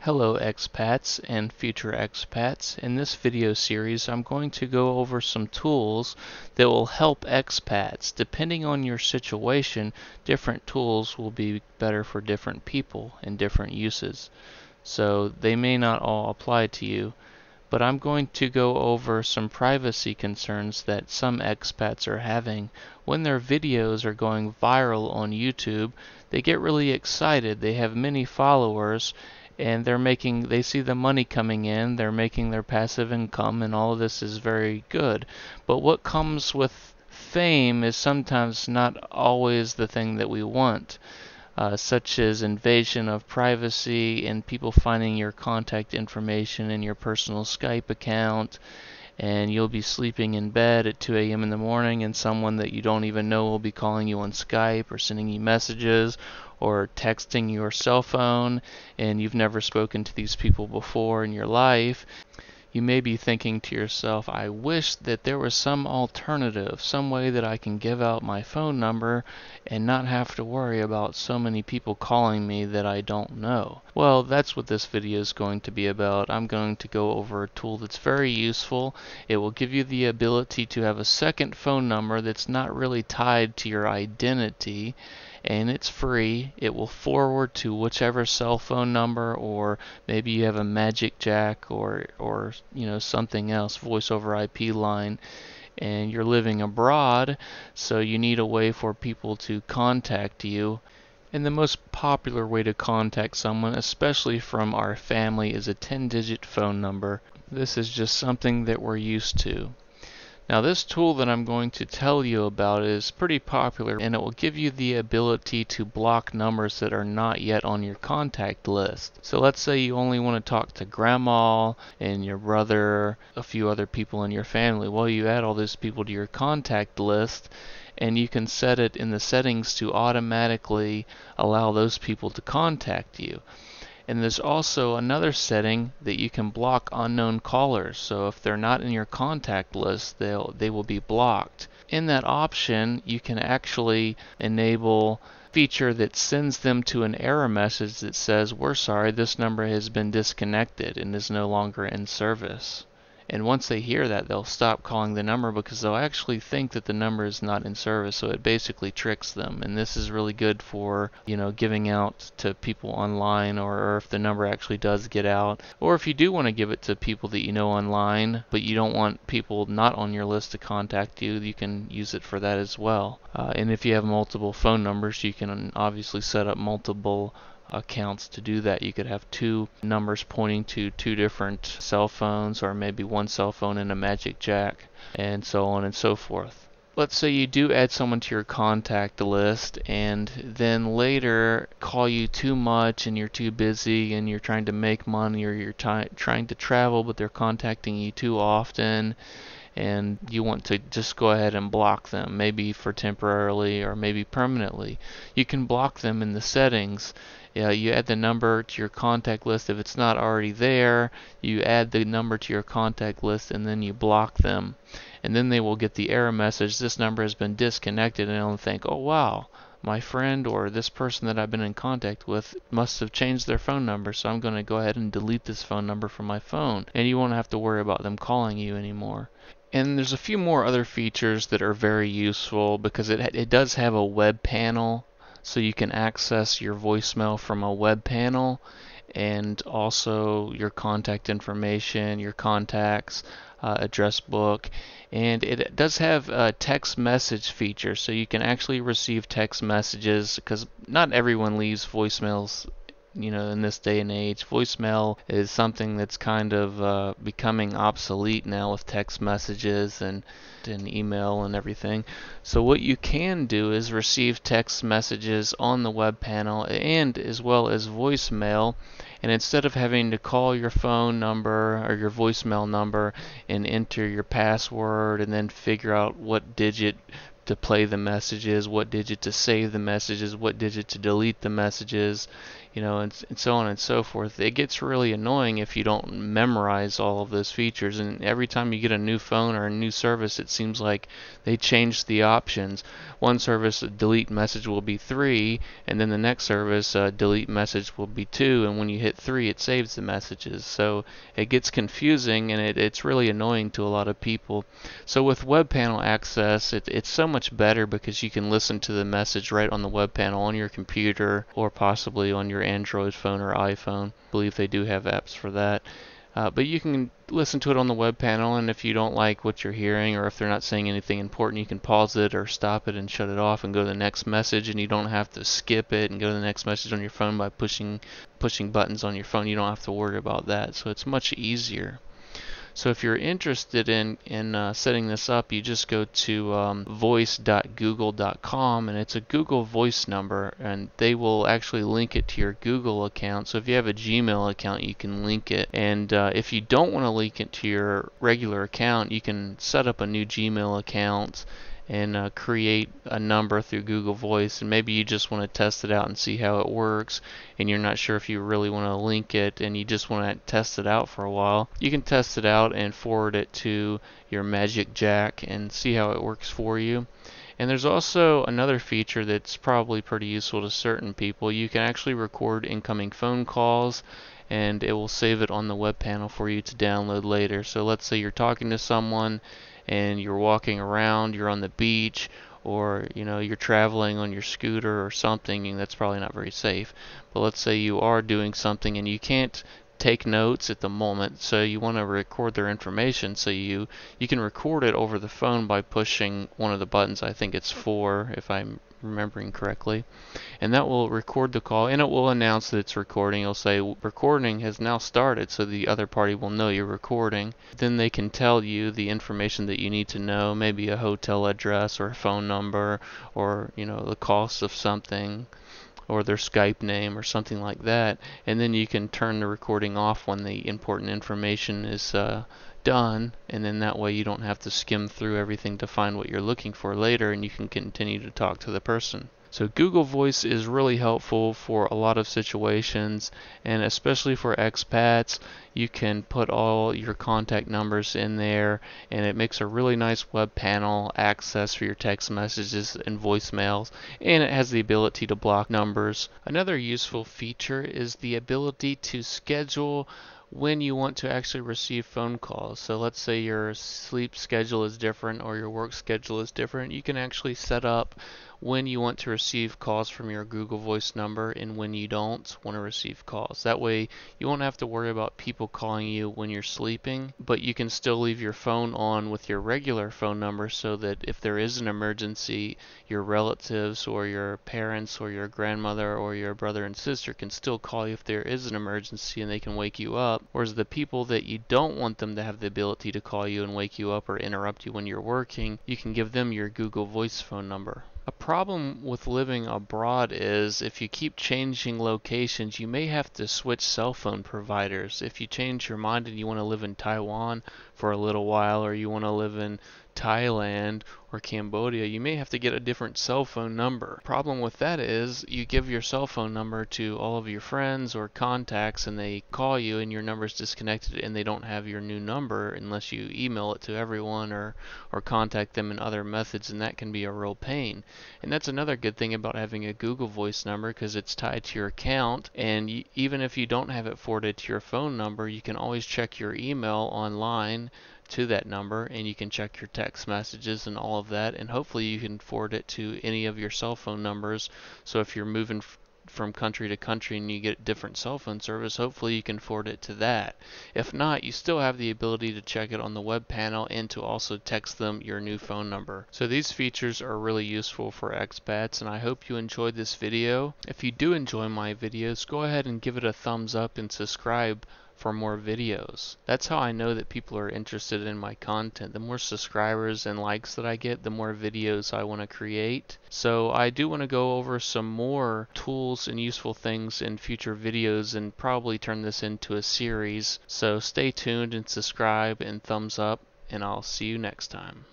Hello expats and future expats. In this video series I'm going to go over some tools that will help expats. Depending on your situation, different tools will be better for different people and different uses. So they may not all apply to you, but I'm going to go over some privacy concerns that some expats are having when their videos are going viral on YouTube. They get really excited. They have many followers and they see the money coming in, they're making their passive income, and all of this is very good. But what comes with fame is sometimes not always the thing that we want. Such as invasion of privacy and people finding your contact information in your personal Skype account, and you'll be sleeping in bed at 2 a.m. in the morning and someone that you don't even know will be calling you on Skype or sending you messages or texting your cell phone, and you've never spoken to these people before in your life. You may be thinking to yourself, I wish that there was some alternative, some way that I can give out my phone number and not have to worry about so many people calling me that I don't know. Well, that's what this video is going to be about. I'm going to go over a tool that's very useful. It will give you the ability to have a second phone number that's not really tied to your identity, and it's free. It will forward to whichever cell phone number, or maybe you have a Magic Jack or something else, voice over IP line, and you're living abroad, so you need a way for people to contact you. And the most popular way to contact someone, especially from our family, is a 10-digit phone number. This is just something that we're used to. Now this tool that I'm going to tell you about is pretty popular, and it will give you the ability to block numbers that are not yet on your contact list. So let's say you only want to talk to grandma and your brother, a few other people in your family. Well, you add all those people to your contact list, and you can set it in the settings to automatically allow those people to contact you. And there's also another setting that you can block unknown callers. So if they're not in your contact list, they will be blocked. In that option, you can actually enable a feature that sends them to an error message that says, we're sorry, this number has been disconnected and is no longer in service. And once they hear that, they'll stop calling the number because they'll actually think that the number is not in service, so it basically tricks them. And this is really good for, giving out to people online, or if the number actually does get out. Or if you do want to give it to people that you know online, but you don't want people not on your list to contact you, you can use it for that as well. And if you have multiple phone numbers, you can obviously set up multiple accounts to do that. You could have two numbers pointing to two different cell phones, or maybe one cell phone and a Magic Jack, and so on and so forth. Let's say you do add someone to your contact list and then later call you too much and you're too busy and you're trying to make money, or you're trying to travel but they're contacting you too often, and you want to just go ahead and block them, maybe for temporarily or maybe permanently. You can block them in the settings. You add the number to your contact list. If it's not already there, you add the number to your contact list and then you block them. And then they will get the error message, this number has been disconnected, and they'll think, oh wow, my friend or this person that I've been in contact with must have changed their phone number, so I'm going to go ahead and delete this phone number from my phone. And you won't have to worry about them calling you anymore. And there's a few more other features that are very useful because it does have a web panel, so you can access your voicemail from a web panel, and also your contact information, your contacts, address book. And it does have a text message feature, so you can actually receive text messages, because not everyone leaves voicemails. In this day and age, voicemail is something that's kind of becoming obsolete now with text messages and email and everything. So what you can do is receive text messages on the web panel and as well as voicemail, and instead of having to call your phone number or your voicemail number and enter your password and then figure out what digit to play the messages, what digit to save the messages, what digit to delete the messages, and so on and so forth. It gets really annoying if you don't memorize all of those features, and every time you get a new phone or a new service, it seems like they change the options. One service, delete message will be 3, and then the next service, delete message will be 2, and when you hit 3, it saves the messages. So it gets confusing, and it's really annoying to a lot of people. So with web panel access, it's so much better because you can listen to the message right on the web panel on your computer, or possibly on your Android phone or iPhone. I believe they do have apps for that. But you can listen to it on the web panel, and if you don't like what you're hearing, or if they're not saying anything important, you can pause it or stop it and shut it off and go to the next message, and you don't have to skip it and go to the next message on your phone by pushing buttons on your phone. You don't have to worry about that, so it's much easier. So if you're interested in setting this up, you just go to voice.google.com, and it's a Google Voice number, and they will actually link it to your Google account. So if you have a Gmail account, you can link it. And if you don't want to link it to your regular account, you can set up a new Gmail account and create a number through Google Voice, and maybe you just want to test it out and see how it works, and you're not sure if you really want to link it and you just want to test it out for a while. You can test it out and forward it to your Magic Jack and see how it works for you. And there's also another feature that's probably pretty useful to certain people. You can actually record incoming phone calls, and it will save it on the web panel for you to download later. So let's say you're talking to someone and you're walking around, you're on the beach, or you're traveling on your scooter or something, and that's probably not very safe. But let's say you are doing something and you can't take notes at the moment, so you want to record their information, so you can record it over the phone by pushing one of the buttons. I think it's 4 if I'm remembering correctly, and that will record the call, and it will announce that it's recording. It'll say recording has now started, so the other party will know you're recording. Then they can tell you the information that you need to know, maybe a hotel address or a phone number, or the cost of something, or their Skype name or something like that, and then you can turn the recording off when the important information is done, and then that way you don't have to skim through everything to find what you're looking for later, and you can continue to talk to the person. So Google Voice is really helpful for a lot of situations, and especially for expats. You can put all your contact numbers in there, and it makes a really nice web panel access for your text messages and voicemails, and it has the ability to block numbers. Another useful feature is the ability to schedule when you want to actually receive phone calls. So let's say your sleep schedule is different or your work schedule is different. You can actually set up when you want to receive calls from your Google Voice number and when you don't want to receive calls. That way you won't have to worry about people calling you when you're sleeping, but you can still leave your phone on with your regular phone number, so that if there is an emergency, your relatives or your parents or your grandmother or your brother and sister can still call you if there is an emergency, and they can wake you up. Whereas the people that you don't want them to have the ability to call you and wake you up or interrupt you when you're working, you can give them your Google Voice phone number. A problem with living abroad is if you keep changing locations, you may have to switch cell phone providers. If you change your mind and you want to live in Taiwan for a little while, or you want to live in Thailand or Cambodia, you may have to get a different cell phone number. Problem with that is you give your cell phone number to all of your friends or contacts, and they call you and your number is disconnected, and they don't have your new number unless you email it to everyone or contact them in other methods, and that can be a real pain. And that's another good thing about having a Google Voice number, because it's tied to your account, and even if you don't have it forwarded to your phone number, you can always check your email online to that number, and you can check your text messages and all of that, and hopefully you can forward it to any of your cell phone numbers. So if you're moving from country to country and you get different cell phone service, hopefully you can forward it to that. If not, you still have the ability to check it on the web panel and to also text them your new phone number. So these features are really useful for expats, and I hope you enjoyed this video. If you do enjoy my videos, go ahead and give it a thumbs up and subscribe for more videos. That's how I know that people are interested in my content. The more subscribers and likes that I get, the more videos I want to create. So I do want to go over some more tools and useful things in future videos, and probably turn this into a series. So stay tuned and subscribe and thumbs up, and I'll see you next time.